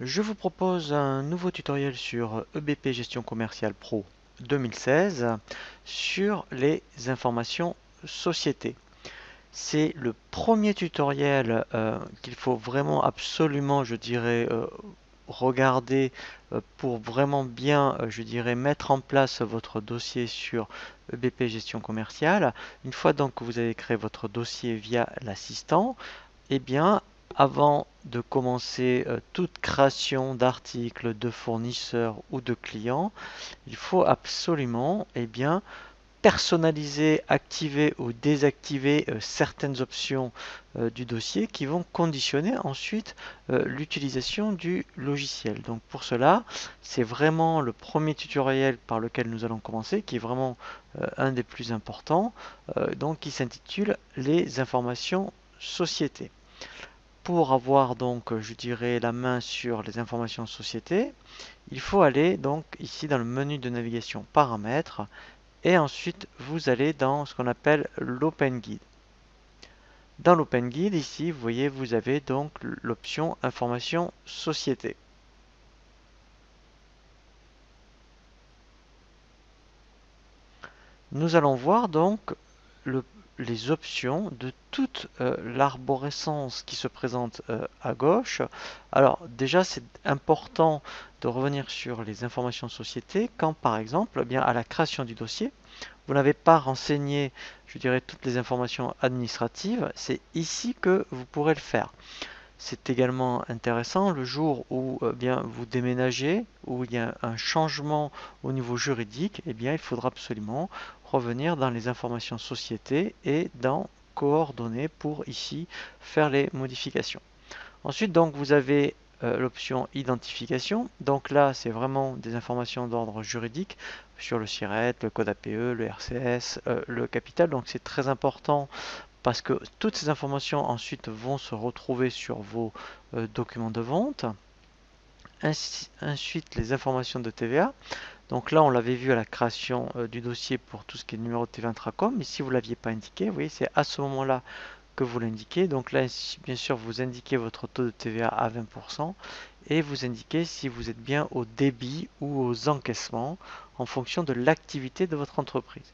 Je vous propose un nouveau tutoriel sur EBP Gestion Commerciale Pro 2016 sur les informations société. C'est le premier tutoriel qu'il faut vraiment absolument, je dirais, regarder pour vraiment bien, je dirais, mettre en place votre dossier sur EBP Gestion Commerciale. Une fois donc que vous avez créé votre dossier via l'assistant, eh bien, avant de commencer toute création d'articles, de fournisseurs ou de clients, il faut absolument personnaliser, activer ou désactiver certaines options du dossier qui vont conditionner ensuite l'utilisation du logiciel. Donc pour cela, c'est vraiment le premier tutoriel par lequel nous allons commencer, qui est vraiment un des plus importants, donc qui s'intitule Les informations société. Pour avoir donc, je dirais, la main sur les informations société, il faut aller donc ici dans le menu de navigation paramètres et ensuite vous allez dans ce qu'on appelle l'Open Guide. Dans l'Open Guide, ici, vous voyez, vous avez donc l'option information société. Nous allons voir donc les options de toute l'arborescence qui se présente à gauche. Alors déjà, c'est important de revenir sur les informations société quand par exemple, eh bien, à la création du dossier, vous n'avez pas renseigné, je dirais, toutes les informations administratives. C'est ici que vous pourrez le faire. C'est également intéressant le jour où bien vous déménagez, où il y a un changement au niveau juridique, eh bien il faudra absolument revenir dans les informations société et dans coordonnées pour ici faire les modifications. Ensuite donc vous avez l'option identification. Donc là c'est vraiment des informations d'ordre juridique sur le SIRET, le code APE, le RCS, le capital. Donc c'est très important parce que toutes ces informations ensuite vont se retrouver sur vos documents de vente. Ensuite, les informations de TVA. Donc là, on l'avait vu à la création du dossier pour tout ce qui est numéro de TVA Intracom. Mais si vous ne l'aviez pas indiqué, vous voyez, c'est à ce moment-là que vous l'indiquez. Donc là, bien sûr, vous indiquez votre taux de TVA à 20% et vous indiquez si vous êtes bien au débit ou aux encaissements en fonction de l'activité de votre entreprise.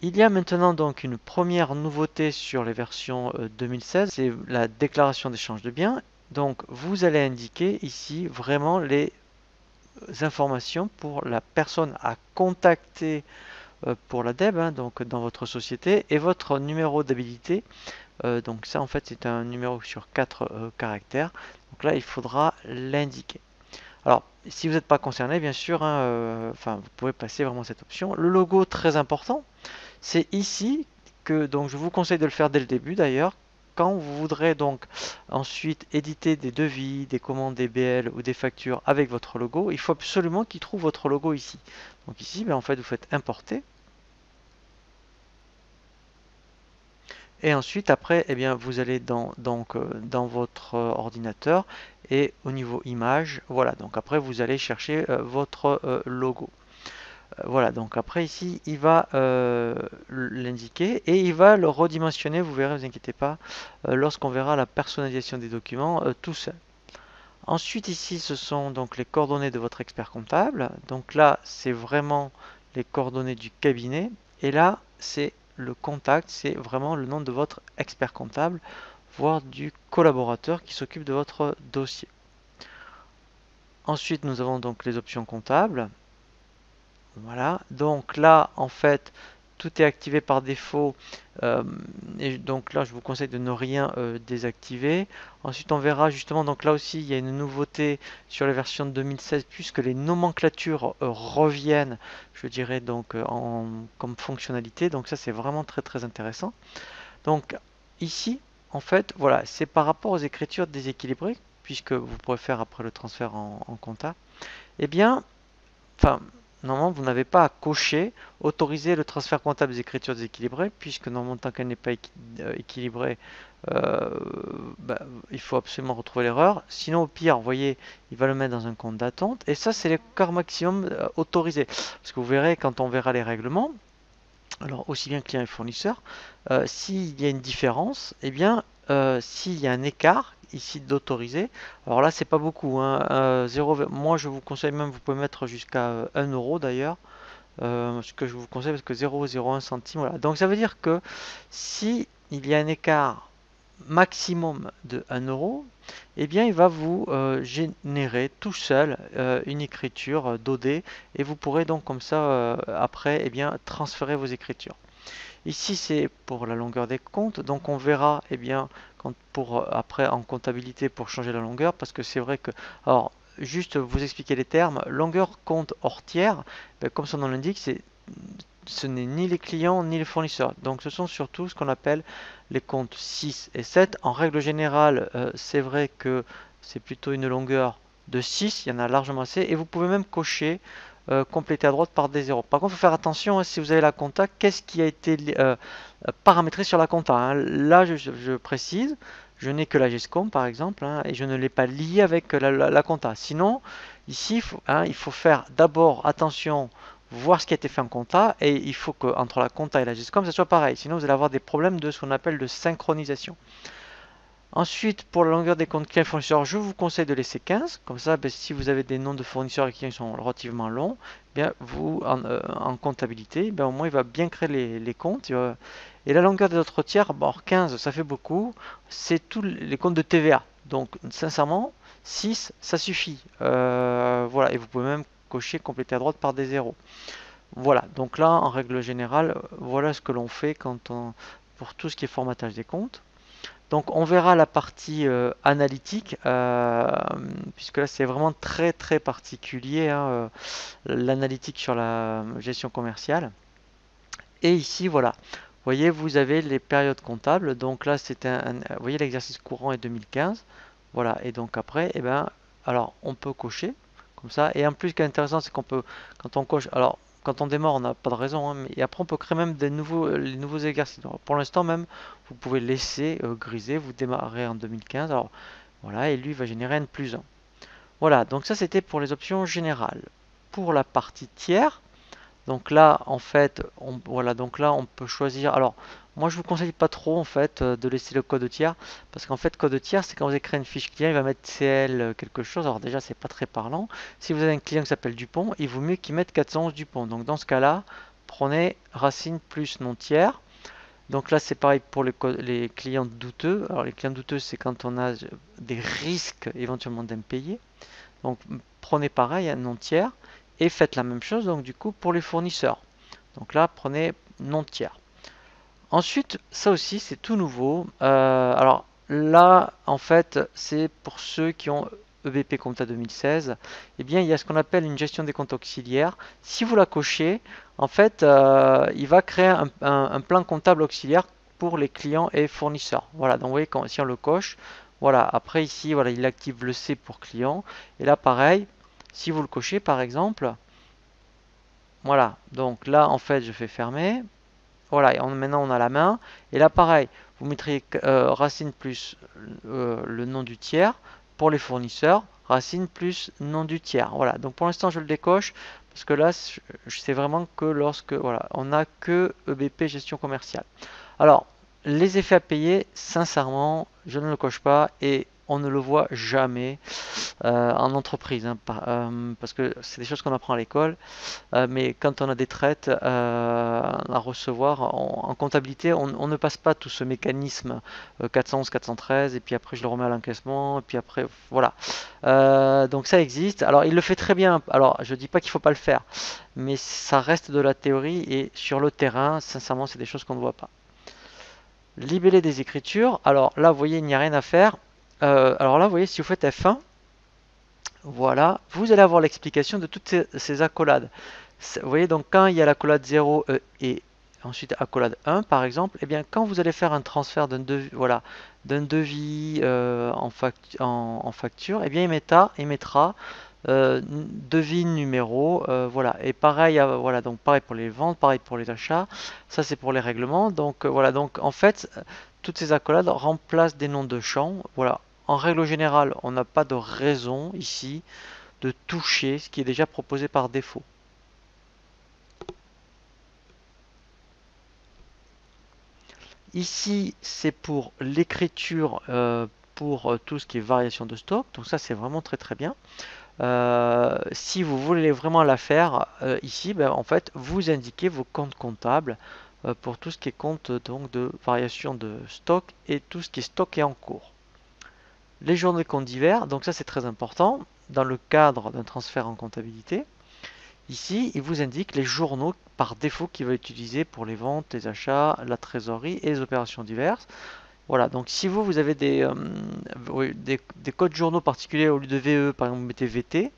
Il y a maintenant donc une première nouveauté sur les versions 2016, c'est la déclaration d'échange de biens. Donc vous allez indiquer ici vraiment les informations pour la personne à contacter pour la DEB, hein, donc dans votre société, et votre numéro d'habilité. Donc ça en fait c'est un numéro sur 4 caractères. Donc là il faudra l'indiquer. Alors, si vous n'êtes pas concerné, bien sûr, hein, vous pouvez passer vraiment cette option. Le logo, très important. C'est ici que donc je vous conseille de le faire dès le début d'ailleurs. Quand vous voudrez donc ensuite éditer des devis, des commandes, des BL ou des factures avec votre logo, il faut absolument qu'il trouve votre logo ici. Donc ici, en fait, vous faites importer. Et ensuite, après, eh bien, vous allez dans votre ordinateur et au niveau image, voilà. Donc après, vous allez chercher votre logo. Voilà, donc après ici, il va l'indiquer et il va le redimensionner, vous verrez, ne vous inquiétez pas, lorsqu'on verra la personnalisation des documents tout seul. Ensuite ici, ce sont donc les coordonnées de votre expert comptable. Donc là, c'est vraiment les coordonnées du cabinet. Et là, c'est le contact, c'est vraiment le nom de votre expert comptable, voire du collaborateur qui s'occupe de votre dossier. Ensuite, nous avons donc les options comptables. Voilà, donc là, en fait, tout est activé par défaut. Et donc là, je vous conseille de ne rien désactiver. Ensuite, on verra justement, donc là aussi, il y a une nouveauté sur la version de 2016, puisque les nomenclatures reviennent, je dirais, donc comme fonctionnalité. Donc ça, c'est vraiment très très intéressant. Donc ici, en fait, voilà, c'est par rapport aux écritures déséquilibrées, puisque vous pourrez faire après le transfert en compta. Eh bien, enfin, normalement, vous n'avez pas à cocher autoriser le transfert comptable des écritures déséquilibrées, puisque normalement, tant qu'elle n'est pas équilibrée, euh, bah, il faut absolument retrouver l'erreur. Sinon, au pire, vous voyez, il va le mettre dans un compte d'attente. Et ça, c'est l'écart maximum autorisé. Parce que vous verrez, quand on verra les règlements, alors aussi bien client et fournisseur, s'il y a une différence, eh bien, s'il y a un écart ici d'autorisé, alors là c'est pas beaucoup, hein, 0, moi je vous conseille même, vous pouvez mettre jusqu'à 1 euro d'ailleurs, ce que je vous conseille parce que 0,01 centime, voilà. Donc ça veut dire que si il y a un écart maximum de 1 euro, eh bien il va vous générer tout seul une écriture d'OD et vous pourrez donc comme ça après eh bien transférer vos écritures. Ici, c'est pour la longueur des comptes. Donc, on verra, eh bien, quand pour après en comptabilité pour changer la longueur, parce que c'est vrai que, alors, juste vous expliquer les termes. Longueur compte hors tiers, ben, comme son nom l'indique, ce n'est ni les clients ni les fournisseurs. Donc, ce sont surtout ce qu'on appelle les comptes 6 et 7. En règle générale, c'est vrai que c'est plutôt une longueur de 6. Il y en a largement assez, et vous pouvez même cocher compléter à droite par des zéros. Par contre, il faut faire attention, hein, si vous avez la compta, qu'est-ce qui a été paramétré sur la compta, hein. Là, je précise, je n'ai que la GESCOM par exemple, hein, et je ne l'ai pas lié avec la compta. Sinon, ici, il faut faire d'abord attention, voir ce qui a été fait en compta, et il faut qu'entre la compta et la GESCOM, ça soit pareil. Sinon, vous allez avoir des problèmes de ce qu'on appelle de synchronisation. Ensuite, pour la longueur des comptes clients et fournisseurs, je vous conseille de laisser 15. Comme ça, ben, si vous avez des noms de fournisseurs et clients qui sont relativement longs, bien, vous, en comptabilité, ben, au moins, il va bien créer les comptes. Et la longueur des autres tiers, bon, 15, ça fait beaucoup. C'est tous les comptes de TVA. Donc, sincèrement, 6, ça suffit. Voilà, et vous pouvez même cocher, compléter à droite par des zéros. Voilà, donc là, en règle générale, voilà ce que l'on fait pour tout ce qui est formatage des comptes. Donc on verra la partie analytique, puisque là c'est vraiment très très particulier, hein, l'analytique sur la gestion commerciale. Et ici voilà, vous voyez vous avez les périodes comptables, donc là c'est vous voyez l'exercice courant est 2015, voilà, et donc après, eh ben, alors on peut cocher comme ça, et en plus ce qui est intéressant c'est qu'on peut, quand on coche, alors quand on démarre on n'a pas de raison, hein, et après on peut créer même les nouveaux exercices. Alors, pour l'instant même, vous pouvez laisser griser, vous démarrez en 2015, alors voilà, et lui va générer n plus 1. Voilà, donc ça c'était pour les options générales. Pour la partie tiers, donc là, en fait, voilà, donc là, on peut choisir. Alors, moi, je vous conseille pas trop, en fait, de laisser le code tiers, parce qu'en fait, code tiers, c'est quand vous écrivez une fiche client, il va mettre CL quelque chose. Alors déjà, c'est pas très parlant. Si vous avez un client qui s'appelle Dupont, il vaut mieux qu'il mette 411 Dupont. Donc dans ce cas-là, prenez racine plus non tiers. Donc là, c'est pareil pour les clients douteux. Alors les clients douteux, c'est quand on a des risques éventuellement d'impayés. Donc prenez pareil un non tiers et faites la même chose donc du coup pour les fournisseurs. Donc là prenez non tiers. Ensuite, ça aussi c'est tout nouveau. Alors là en fait c'est pour ceux qui ont EBP Compta 2016. Eh bien il y a ce qu'on appelle une gestion des comptes auxiliaires. Si vous la cochez, en fait il va créer un plan comptable auxiliaire pour les clients et fournisseurs. Voilà, donc vous voyez si on le coche, voilà, après ici, voilà, il active le C pour client. Et là, pareil, si vous le cochez, par exemple, voilà, donc là, en fait, je fais fermer. Voilà, et maintenant, on a la main. Et là, pareil, vous mettrez racine plus le nom du tiers. Pour les fournisseurs, racine plus nom du tiers. Voilà, donc pour l'instant, je le décoche. Parce que là, je sais vraiment que lorsque, voilà, on n'a que EBP gestion commerciale. Alors, les effets à payer, sincèrement, je ne le coche pas et on ne le voit jamais en entreprise, hein, parce que c'est des choses qu'on apprend à l'école. Mais quand on a des traites à recevoir en comptabilité, on ne passe pas tout ce mécanisme 411, 413, et puis après je le remets à l'encaissement, et puis après voilà. Donc ça existe. Alors il le fait très bien. Alors je dis pas qu'il faut pas le faire, mais ça reste de la théorie et sur le terrain, sincèrement, c'est des choses qu'on ne voit pas. Libeller des écritures. Alors là, vous voyez, il n'y a rien à faire. Alors là, vous voyez, si vous faites F1, voilà, vous allez avoir l'explication de toutes ces accolades. Vous voyez, donc quand il y a l'accolade 0 et ensuite accolade 1, par exemple, eh bien, quand vous allez faire un transfert d'un devis, voilà, d'un devis en facture, eh bien, il mettra devis numéro, voilà. Et pareil, voilà, donc pareil pour les ventes, pareil pour les achats. Ça, c'est pour les règlements. Donc voilà, donc en fait, toutes ces accolades remplacent des noms de champs. Voilà. En règle générale, on n'a pas de raison ici de toucher ce qui est déjà proposé par défaut. Ici, c'est pour l'écriture, pour tout ce qui est variation de stock. Donc ça, c'est vraiment très très bien. Si vous voulez vraiment la faire, ici, ben, en fait, vous indiquez vos comptes comptables pour tout ce qui est compte donc de variation de stock et tout ce qui est stocké en cours. Les journaux de comptes divers, donc ça c'est très important dans le cadre d'un transfert en comptabilité. Ici, il vous indique les journaux par défaut qu'il va utiliser pour les ventes, les achats, la trésorerie et les opérations diverses. Voilà, donc si vous avez oui, des codes journaux particuliers au lieu de VE, par exemple vous mettez VT,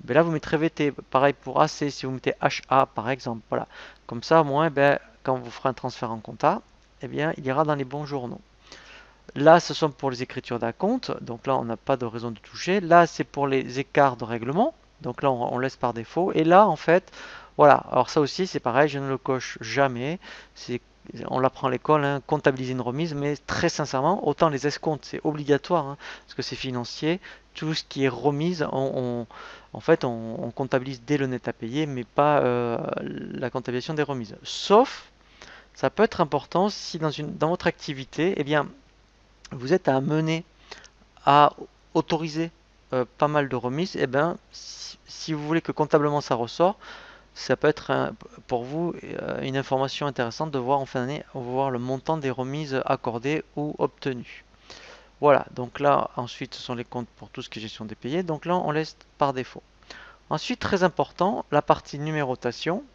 ben là vous mettrez VT. Pareil pour AC, si vous mettez HA par exemple. Voilà, comme ça au moins, ben, quand vous ferez un transfert en compta, eh bien, il ira dans les bons journaux. Là, ce sont pour les écritures d'acompte, donc là on n'a pas de raison de toucher. Là, c'est pour les écarts de règlement, donc là on laisse par défaut. Et là, en fait, voilà, alors ça aussi c'est pareil, je ne le coche jamais. C'est On l'apprend à l'école, hein, comptabiliser une remise, mais très sincèrement, autant les escomptes, c'est obligatoire, hein, parce que c'est financier. Tout ce qui est remise, en fait, on comptabilise dès le net à payer, mais pas la comptabilisation des remises. Sauf, ça peut être important si dans votre activité, eh bien, vous êtes amené à autoriser pas mal de remises, et bien, si vous voulez que comptablement ça ressort, ça peut être pour vous une information intéressante de voir en fin d'année, voir le montant des remises accordées ou obtenues. Voilà, donc là, ensuite, ce sont les comptes pour tout ce qui est gestion des payés. Donc là, on laisse par défaut. Ensuite, très important, la partie numérotation.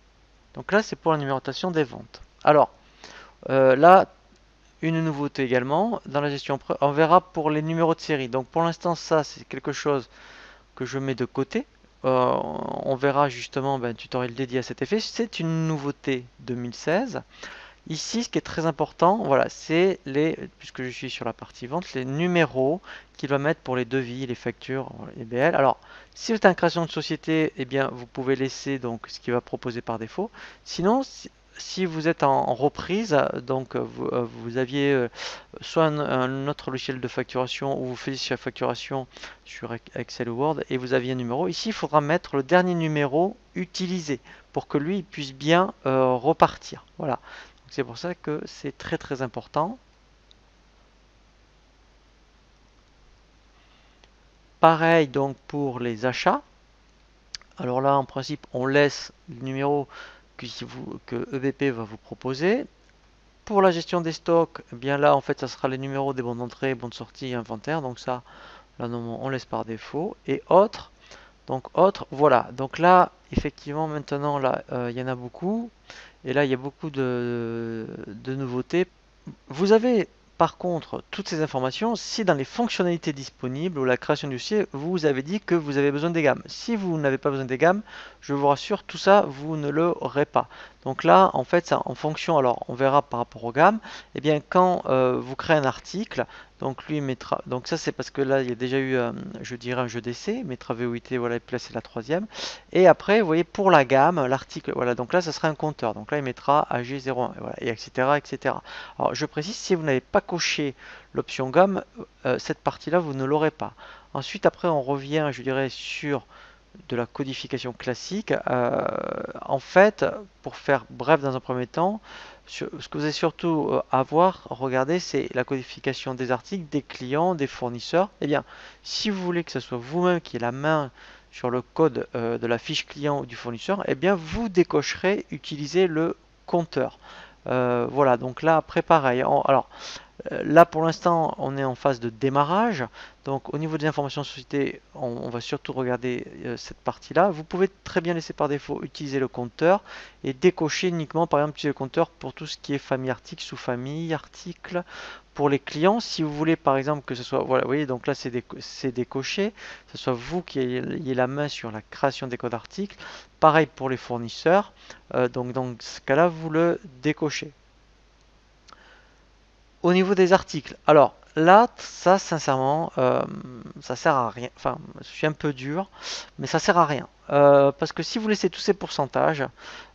Donc là, c'est pour la numérotation des ventes. Alors, là, une nouveauté également dans la gestion. On verra pour les numéros de série. Donc pour l'instant, ça, c'est quelque chose que je mets de côté. On verra justement un tutoriel dédié à cet effet. C'est une nouveauté 2016. Ici, ce qui est très important, voilà, c'est puisque je suis sur la partie vente, les numéros qu'il va mettre pour les devis, les factures, les BL. Alors, si vous êtes en création de société, eh bien, vous pouvez laisser donc ce qu'il va proposer par défaut. Sinon, si vous êtes en reprise, donc vous aviez soit un autre logiciel de facturation ou vous faisiez la facturation sur Excel ou Word et vous aviez un numéro, ici il faudra mettre le dernier numéro utilisé pour que lui puisse bien repartir. Voilà. C'est pour ça que c'est très très important. Pareil donc pour les achats. Alors là, en principe, on laisse le numéro que EBP va vous proposer. Pour la gestion des stocks, eh bien là, en fait, ça sera les numéros des bons d'entrée, bons de sortie et inventaire. Donc ça, là, on laisse par défaut. Et autres, donc autres, voilà. Donc là, effectivement, maintenant, là, il y en a beaucoup. Et là, il y a beaucoup de nouveautés. Vous avez par contre toutes ces informations si dans les fonctionnalités disponibles ou la création du dossier, vous avez dit que vous avez besoin des gammes. Si vous n'avez pas besoin des gammes, je vous rassure, tout ça, vous ne l'aurez pas. Donc là, en fait, ça, en fonction, alors on verra par rapport aux gammes, et bien quand vous créez un article, donc lui mettra, donc ça c'est parce que là il y a déjà eu, je dirais un jeu d'essai, mettra VOIT, voilà, et placer la troisième. Et après, vous voyez, pour la gamme, l'article, voilà, donc là ça sera un compteur, donc là il mettra AG01, et voilà, et etc., etc. Alors, je précise, si vous n'avez pas coché l'option gamme, cette partie-là, vous ne l'aurez pas. Ensuite, après, on revient, je dirais, sur de la codification classique. En fait, pour faire bref dans un premier temps, ce que vous allez surtout avoir, regardez, c'est la codification des articles, des clients, des fournisseurs. Eh bien, si vous voulez que ce soit vous-même qui ait la main sur le code de la fiche client ou du fournisseur, eh bien, vous décocherez utiliser le compteur. Voilà, donc là, après pareil. Alors, là, pour l'instant, on est en phase de démarrage. Donc, au niveau des informations de société, on va surtout regarder cette partie-là. Vous pouvez très bien laisser par défaut utiliser le compteur et décocher uniquement, par exemple, utiliser le compteur pour tout ce qui est famille article, sous-famille, article. Pour les clients, si vous voulez, par exemple, que ce soit, voilà, vous voyez, donc là, c'est décoché, que ce soit vous qui ayez la main sur la création des codes articles. Pareil pour les fournisseurs. Donc, dans ce cas-là, vous le décochez. Au niveau des articles, alors là, ça sincèrement, ça sert à rien. Enfin, je suis un peu dur, mais ça sert à rien. Parce que si vous laissez tous ces pourcentages,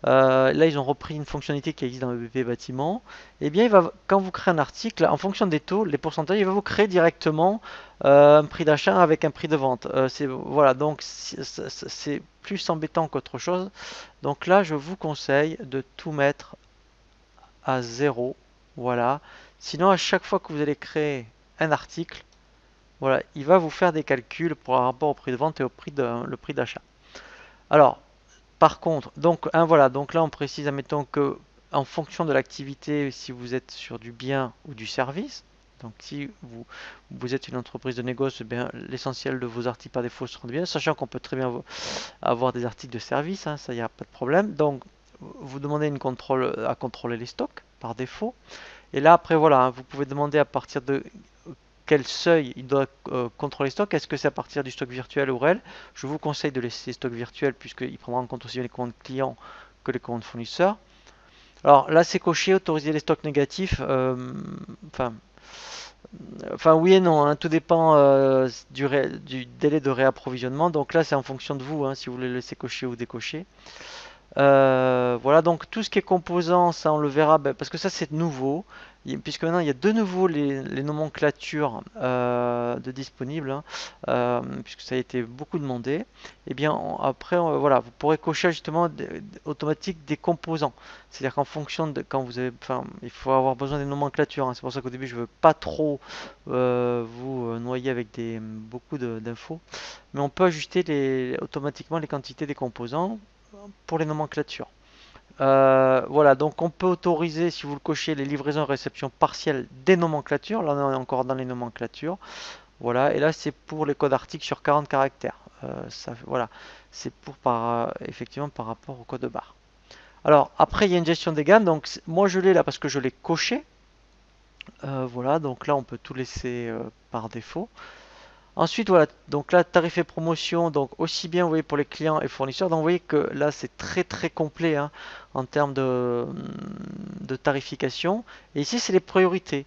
là ils ont repris une fonctionnalité qui existe dans le BP bâtiment, et bien quand vous créez un article, en fonction des taux, les pourcentages, il va vous créer directement un prix d'achat avec un prix de vente. Voilà, donc c'est plus embêtant qu'autre chose. Donc là, je vous conseille de tout mettre à zéro. Voilà. Sinon, à chaque fois que vous allez créer un article, voilà, il va vous faire des calculs par rapport au prix de vente et au prix le prix d'achat. Alors, par contre, donc, voilà, donc là on précise, admettons que en fonction de l'activité, si vous êtes sur du bien ou du service, donc si vous êtes une entreprise de négoce, eh bien l'essentiel de vos articles par défaut seront bien, sachant qu'on peut très bien avoir des articles de service, hein, ça il n'y a pas de problème. Donc vous demandez à contrôler les stocks par défaut. Et là après voilà, hein, vous pouvez demander à partir de quel seuil il doit contrôler stock. Est-ce que c'est à partir du stock virtuel ou réel? Je vous conseille de laisser stock virtuel puisqu'il prendra en compte aussi bien les commandes clients que les commandes fournisseurs. Alors là, c'est coché, autoriser les stocks négatifs. Enfin, oui et non, hein, tout dépend du délai de réapprovisionnement. Donc là, c'est en fonction de vous, hein, si vous voulez le laisser cocher ou décocher. Voilà, donc tout ce qui est composants, ça on le verra, parce que ça c'est nouveau, puisque maintenant il y a de nouveau les nomenclatures de disponibles, hein, puisque ça a été beaucoup demandé. Et bien après, voilà, vous pourrez cocher justement automatique des composants. C'est-à-dire qu'en fonction de quand vous avez, enfin, il faut avoir besoin des nomenclatures, hein. C'est pour ça qu'au début je veux pas trop vous noyer avec beaucoup d'infos, mais on peut ajuster automatiquement les quantités des composants pour les nomenclatures. Voilà, donc on peut autoriser, si vous le cochez, les livraisons et réceptions partielles des nomenclatures. Là, on est encore dans les nomenclatures. Voilà, et là, c'est pour les codes articles sur 40 caractères. Voilà, c'est effectivement par rapport au code barre. Alors, après, il y a une gestion des gammes. Donc, moi, je l'ai là parce que je l'ai coché. Voilà, donc là, on peut tout laisser par défaut. Ensuite, voilà, donc là, tarif et promotion, donc aussi bien, vous voyez, pour les clients et fournisseurs. Donc, vous voyez que là, c'est très très complet hein, en termes de tarification. Et ici, c'est les priorités.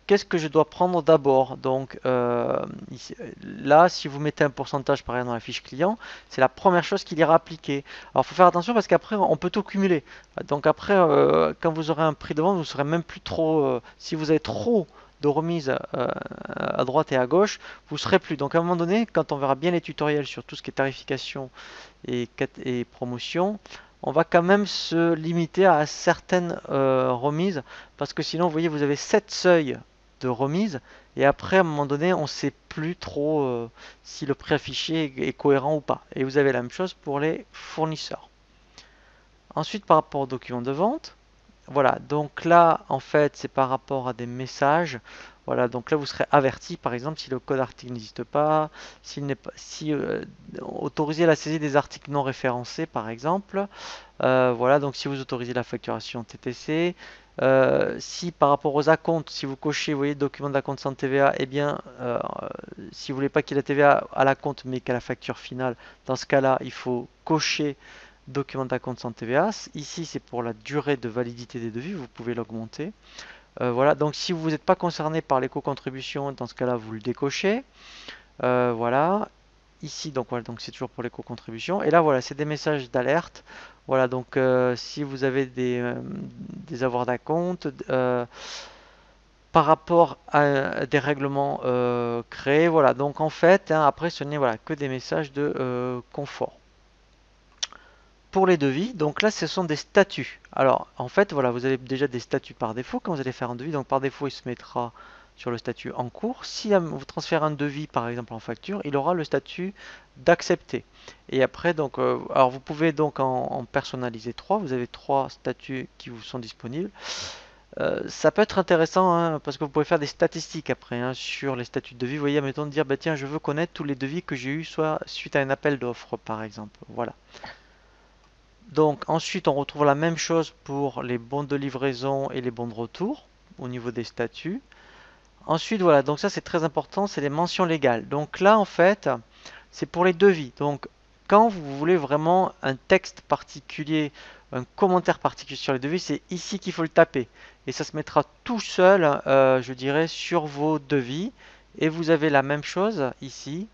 Qu'est-ce que je dois prendre d'abord? Donc, là, si vous mettez un pourcentage, par exemple, dans la fiche client, c'est la première chose qu'il ira appliquer. Alors, il faut faire attention parce qu'après, on peut tout cumuler. Donc, après, quand vous aurez un prix de vente, vous ne saurez même plus trop, si vous avez trop de remise à droite et à gauche, vous serez plus. Donc à un moment donné, quand on verra bien les tutoriels sur tout ce qui est tarification et promotion, on va quand même se limiter à certaines remises, parce que sinon, vous voyez, vous avez 7 seuils de remise, et après, à un moment donné, on ne sait plus trop si le prix affiché est cohérent ou pas. Et vous avez la même chose pour les fournisseurs. Ensuite, par rapport aux documents de vente, voilà, donc là, en fait, c'est par rapport à des messages. Voilà, donc là, vous serez averti, par exemple, si le code article n'existe pas, s'il n'est pas, si autoriser la saisie des articles non référencés, par exemple. Voilà, donc si vous autorisez la facturation TTC, si par rapport aux acomptes, si vous cochez, vous voyez, document d'acompte sans TVA, eh bien, si vous voulez pas qu'il y ait la TVA à l'acompte, mais qu'à la facture finale, dans ce cas-là, il faut cocher document d'acompte sans TVA. Ici, c'est pour la durée de validité des devis, vous pouvez l'augmenter. Voilà, donc si vous n'êtes pas concerné par l'éco-contribution, dans ce cas-là, vous le décochez. Voilà, ici, donc voilà, donc c'est toujours pour l'éco-contribution. Et là, voilà, c'est des messages d'alerte. Voilà, donc si vous avez des avoirs d'acompte, par rapport à des règlements créés, voilà, donc en fait, hein, après, ce n'est voilà, que des messages de confort. Pour les devis, donc là ce sont des statuts. Alors en fait voilà, vous avez déjà des statuts par défaut quand vous allez faire un devis. Donc par défaut il se mettra sur le statut en cours. Si vous transférez un devis par exemple en facture, il aura le statut d'accepter. Et après donc, alors vous pouvez donc en personnaliser trois. Vous avez trois statuts qui vous sont disponibles. Ça peut être intéressant hein, parce que vous pouvez faire des statistiques après hein, sur les statuts de devis. Vous voyez, mettons de dire bah tiens je veux connaître tous les devis que j'ai eu soit suite à un appel d'offres par exemple. Voilà. Donc ensuite on retrouve la même chose pour les bons de livraison et les bons de retour au niveau des statuts. Ensuite voilà, donc ça c'est très important, c'est les mentions légales. Donc là en fait c'est pour les devis. Donc quand vous voulez vraiment un texte particulier, un commentaire particulier sur les devis, c'est ici qu'il faut le taper. Et ça se mettra tout seul, je dirais, sur vos devis. Et vous avez la même chose ici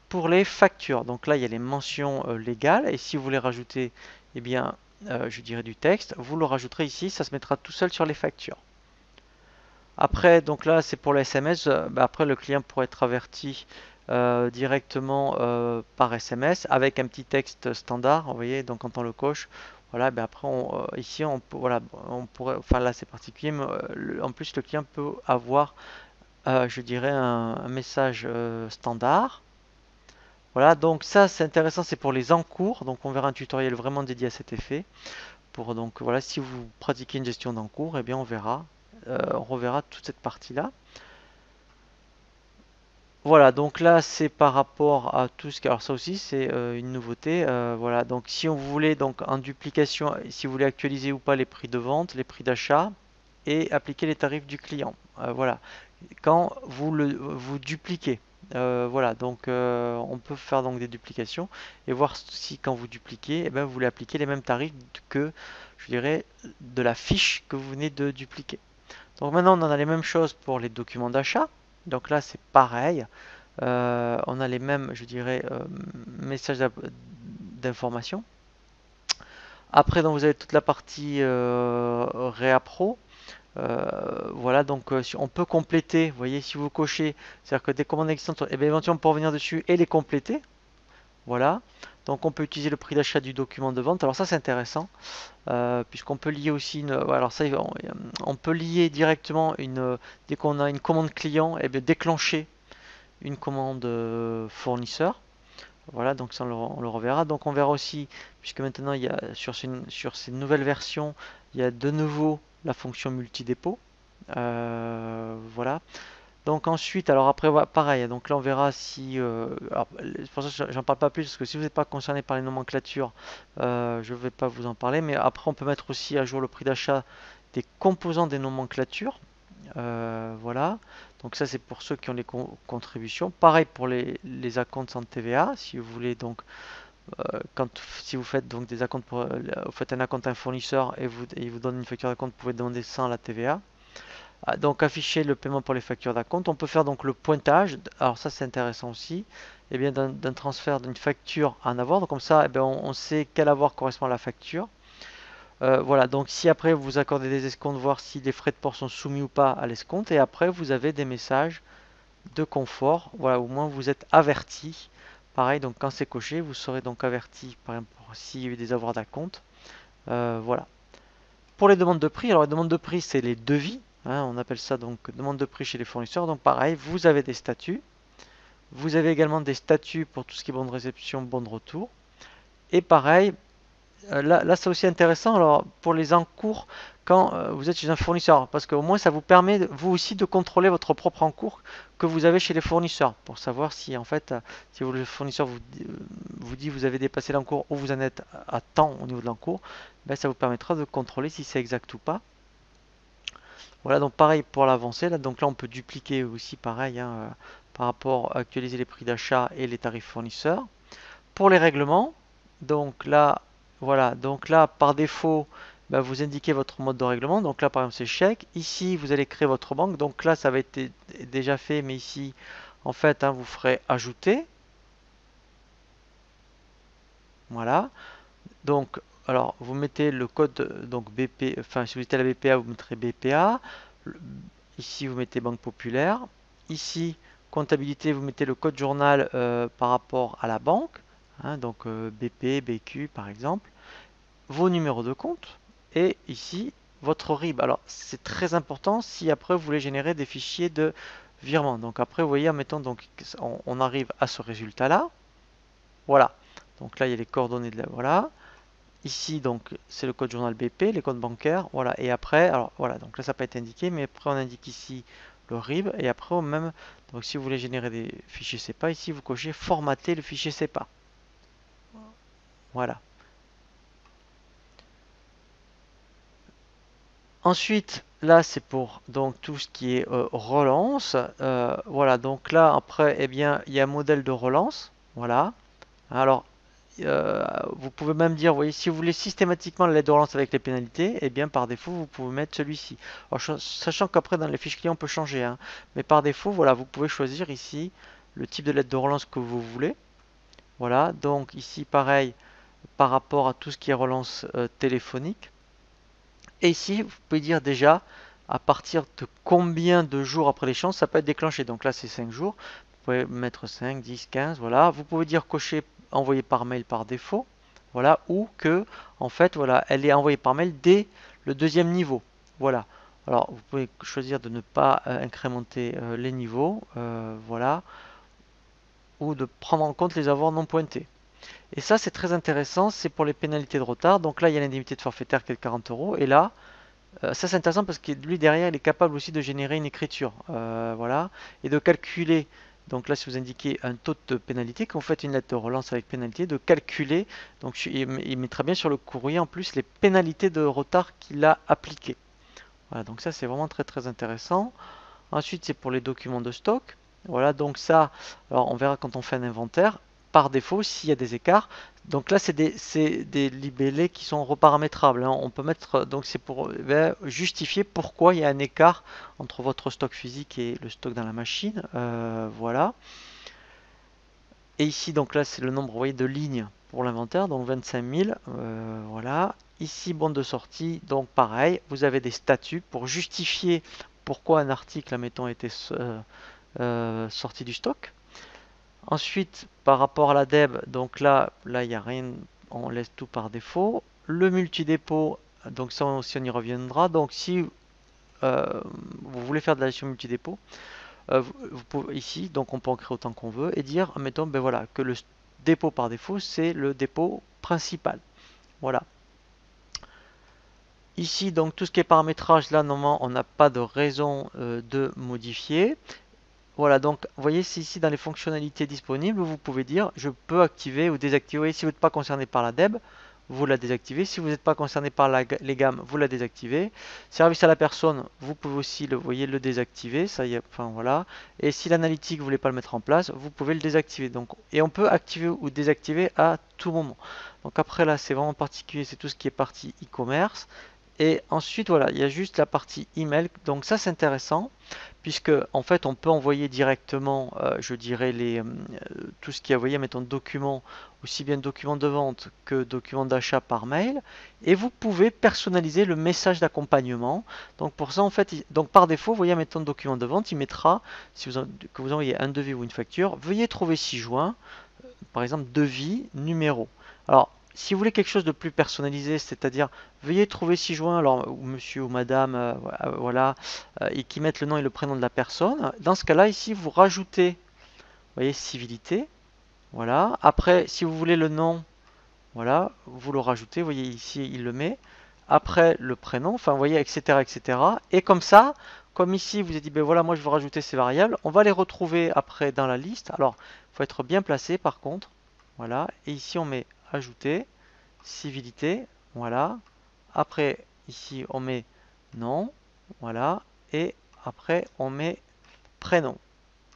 pour les factures. Donc là, il y a les mentions légales. Et si vous voulez rajouter, eh bien, je dirais du texte, vous le rajouterez ici. Ça se mettra tout seul sur les factures. Après, donc là, c'est pour les SMS. Après, le client pourrait être averti directement par SMS avec un petit texte standard. Vous voyez, donc quand on le coche, Voilà, ben après, ici, voilà, on pourrait, enfin là c'est particulier, mais en plus le client peut avoir, je dirais, un message standard. Voilà, donc ça c'est intéressant, c'est pour les encours. Donc on verra un tutoriel vraiment dédié à cet effet. Pour donc voilà, si vous pratiquez une gestion d'encours, eh bien on reverra toute cette partie-là. Voilà, donc là c'est par rapport à tout ce qui... Alors ça aussi c'est une nouveauté. Voilà, donc si on voulait donc en duplication, si vous voulez actualiser ou pas les prix de vente, les prix d'achat et appliquer les tarifs du client. Voilà, quand vous dupliquez. Voilà, donc on peut faire donc des duplications et voir si quand vous dupliquez, eh ben, vous voulez appliquer les mêmes tarifs que, je dirais, de la fiche que vous venez de dupliquer. Donc maintenant, on en a les mêmes choses pour les documents d'achat. Donc là, c'est pareil. On a les mêmes, je dirais, messages d'information. Après, donc, vous avez toute la partie Réapro. Voilà, donc on peut compléter, vous voyez, si vous cochez, c'est-à-dire que des commandes existantes, et bien, éventuellement on peut revenir dessus et les compléter. Voilà, donc on peut utiliser le prix d'achat du document de vente. Alors ça c'est intéressant, puisqu'on peut lier aussi alors ça, on peut lier directement dès qu'on a une commande client, et bien déclencher une commande fournisseur. Voilà, donc ça on le reverra. Donc on verra aussi, puisque maintenant il y a sur ces nouvelles versions, il y a de nouveau la fonction multi-dépôt. Voilà. Donc ensuite, alors après, pareil. Donc là, on verra si. C'est pour ça que j'en parle pas plus, parce que si vous n'êtes pas concerné par les nomenclatures, je ne vais pas vous en parler. Mais après, on peut mettre aussi à jour le prix d'achat des composants des nomenclatures. Voilà. Donc ça, c'est pour ceux qui ont les contributions. Pareil pour les acomptes sans TVA. Si vous voulez donc, si vous faites donc des acomptes vous faites un acompte à un fournisseur et il vous donne une facture d'acompte, vous pouvez demander sans la TVA. Donc afficher le paiement pour les factures d'acompte. On peut faire donc le pointage. Alors ça c'est intéressant aussi. Et bien d'un transfert d'une facture à un avoir. Donc comme ça, eh bien, on sait quel avoir correspond à la facture. Voilà, donc si après vous accordez des escomptes, voir si les frais de port sont soumis ou pas à l'escompte. Et après vous avez des messages de confort. Voilà, au moins vous êtes averti. Pareil, donc quand c'est coché, vous serez donc averti, par exemple, s'il y a eu des avoirs d'acompte. Voilà. Pour les demandes de prix, alors les demandes de prix, c'est les devis. Hein, on appelle ça donc demande de prix chez les fournisseurs. Donc pareil, vous avez des statuts. Vous avez également des statuts pour tout ce qui est bon de réception, bon de retour. Et pareil, là c'est aussi intéressant alors pour les encours quand vous êtes chez un fournisseur. Parce qu'au moins ça vous permet, vous aussi, de contrôler votre propre encours que vous avez chez les fournisseurs. Pour savoir si en fait, si le fournisseur vous dit vous avez dépassé l'encours ou vous en êtes à temps au niveau de l'encours, ben, ça vous permettra de contrôler si c'est exact ou pas. Voilà, donc pareil pour l'avancée. Là, donc là, on peut dupliquer aussi pareil hein, par rapport à actualiser les prix d'achat et les tarifs fournisseurs. Pour les règlements, donc là, voilà, donc là, par défaut, bah, vous indiquez votre mode de règlement. Donc là, par exemple, c'est chèque. Ici, vous allez créer votre banque. Donc là, ça va être déjà fait, mais ici, en fait, hein, vous ferez ajouter. Voilà. Donc, alors, vous mettez le code donc BP, enfin, si vous êtes à la BPA, vous mettrez BPA. Ici, vous mettez Banque Populaire. Ici, comptabilité, vous mettez le code journal par rapport à la banque. Hein, donc BP, BQ par exemple. Vos numéros de compte. Et ici, votre RIB. Alors, c'est très important si après vous voulez générer des fichiers de virement. Donc après, vous voyez, mettons, donc, on arrive à ce résultat-là. Voilà. Donc là, il y a les coordonnées de la... Voilà. Ici, donc, c'est le code journal BP, les codes bancaires, voilà. Et après, alors voilà, donc là, ça n'a pas été indiqué, mais après, on indique ici le RIB. Et après, même, donc si vous voulez générer des fichiers CEPA, ici, vous cochez formater le fichier CEPA. Voilà. Ensuite, là, c'est pour donc tout ce qui est relance. Voilà, donc là, après, eh bien, il y a un modèle de relance. Voilà. Alors, vous pouvez même dire, vous voyez, si vous voulez systématiquement l'aide de relance avec les pénalités, eh bien par défaut, vous pouvez mettre celui-ci. Sachant qu'après, dans les fiches clients, on peut changer. Hein, mais par défaut, voilà, vous pouvez choisir ici le type de lettre de relance que vous voulez. Voilà, donc ici, pareil, par rapport à tout ce qui est relance téléphonique. Et ici, vous pouvez dire déjà à partir de combien de jours après l'échange ça peut être déclenché. Donc là, c'est 5 jours. Vous pouvez mettre 5, 10, 15, voilà. Vous pouvez dire cocher envoyer par mail par défaut. Voilà, ou que, en fait, voilà, elle est envoyée par mail dès le deuxième niveau. Voilà. Alors, vous pouvez choisir de ne pas incrémenter les niveaux, voilà, ou de prendre en compte les avoirs non pointés. Et ça, c'est très intéressant, c'est pour les pénalités de retard. Donc là, il y a l'indemnité de forfaitaire qui est de 40 euros. Et là, ça c'est intéressant parce que lui derrière, il est capable aussi de générer une écriture, voilà, et de calculer. Donc là, si vous indiquez un taux de pénalité, quand vous faites une lettre de relance avec pénalité, de calculer. Donc il mettra bien sur le courrier en plus les pénalités de retard qu'il a appliquées. Voilà, donc ça c'est vraiment très très intéressant. Ensuite, c'est pour les documents de stock. Voilà, donc ça, alors on verra quand on fait un inventaire, par défaut, s'il y a des écarts. Donc là, c'est des libellés qui sont reparamétrables, hein. On peut mettre, donc c'est pour justifier pourquoi il y a un écart entre votre stock physique et le stock dans la machine. Voilà. Et ici, donc là, c'est le nombre, vous voyez, de lignes pour l'inventaire, donc 25 000. Voilà. Ici, bande de sortie, donc pareil, vous avez des statuts pour justifier pourquoi un article, admettons, était sorti du stock. Ensuite, par rapport à la DEB, donc là, il n'y a rien, on laisse tout par défaut. Le multidépôt, donc ça aussi on y reviendra. Donc si vous voulez faire de la gestion multidépôt, vous pouvez ici, donc on peut en créer autant qu'on veut et dire, mettons, ben voilà, que le dépôt par défaut, c'est le dépôt principal. Voilà. Ici, donc tout ce qui est paramétrage, là, normalement, on n'a pas de raison de modifier. Voilà, donc vous voyez, c'est ici dans les fonctionnalités disponibles, vous pouvez dire je peux activer ou désactiver. Vous voyez, si vous n'êtes pas concerné par la DEB, vous la désactivez. Si vous n'êtes pas concerné par les gammes, vous la désactivez. Service à la personne, vous pouvez aussi le, voyez, le désactiver. Ça y est, enfin voilà. Et si l'analytique, vous ne voulez pas le mettre en place, vous pouvez le désactiver. Donc, et on peut activer ou désactiver à tout moment. Donc après là, c'est vraiment particulier, c'est tout ce qui est partie e-commerce. Et ensuite, voilà, il y a juste la partie email. Donc ça, c'est intéressant puisque en fait on peut envoyer directement, je dirais, tout ce qui est envoyé, mettons documents, aussi bien documents de vente que documents d'achat par mail, et vous pouvez personnaliser le message d'accompagnement. Donc pour ça en fait, donc par défaut, vous voyez, mettons document de vente, il mettra, si vous, que vous envoyez un devis ou une facture, veuillez trouver ci-joint, par exemple devis numéro. Alors si vous voulez quelque chose de plus personnalisé, c'est-à-dire veuillez trouver ci-joint, alors ou monsieur ou madame, voilà, et qui mettent le nom et le prénom de la personne. Dans ce cas-là, ici, vous rajoutez, vous voyez, civilité, voilà. Après, si vous voulez le nom, voilà, vous le rajoutez, vous voyez ici, il le met. Après, le prénom, enfin, vous voyez, etc., etc. Et comme ça, comme ici, vous avez dit, ben voilà, moi je veux rajouter ces variables, on va les retrouver après dans la liste. Alors, il faut être bien placé par contre, voilà. Et ici, on met ajouter, civilité, voilà. Après, ici, on met nom, voilà. Et après, on met prénom.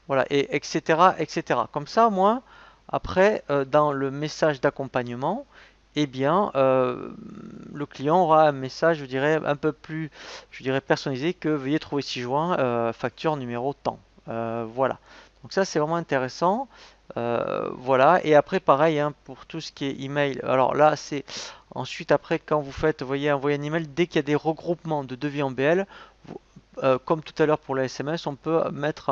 Voilà, et etc., etc. Comme ça, au moins, après, dans le message d'accompagnement, eh bien, le client aura un message, je dirais, un peu plus, je dirais, personnalisé que veuillez trouver ci-joint, facture numéro tant. Voilà. Donc ça, c'est vraiment intéressant. Voilà. Et après, pareil, hein, pour tout ce qui est email. Alors là, c'est ensuite, après, quand vous faites, vous voyez, envoyer un email, dès qu'il y a des regroupements de devis en BL, comme tout à l'heure pour les SMS, on peut mettre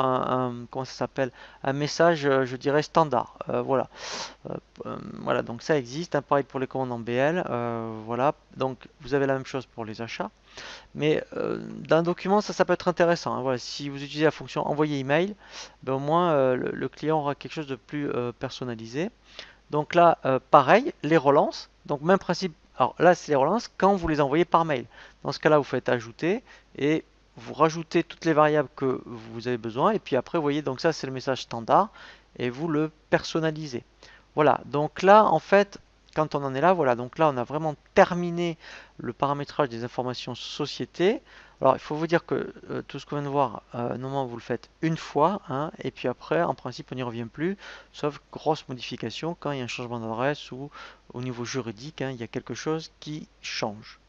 comment ça s'appelle, un message, je dirais standard. Voilà. Voilà, donc ça existe. Hein, pareil pour les commandes en BL. Voilà, donc vous avez la même chose pour les achats. Mais dans un document, ça peut être intéressant. Hein, voilà, si vous utilisez la fonction envoyer email, ben, au moins le client aura quelque chose de plus personnalisé. Donc là, pareil, les relances. Donc même principe. Alors là, c'est les relances quand vous les envoyez par mail. Dans ce cas-là, vous faites ajouter et vous rajoutez toutes les variables que vous avez besoin. Et puis après, vous voyez, donc ça, c'est le message standard et vous le personnalisez. Voilà, donc là, en fait, quand on en est là, voilà, donc là, on a vraiment terminé le paramétrage des informations société. Alors, il faut vous dire que tout ce qu'on vient de voir, normalement, vous le faites une fois, hein, et puis après, en principe, on n'y revient plus, sauf grosse modification quand il y a un changement d'adresse ou au niveau juridique, hein, il y a quelque chose qui change.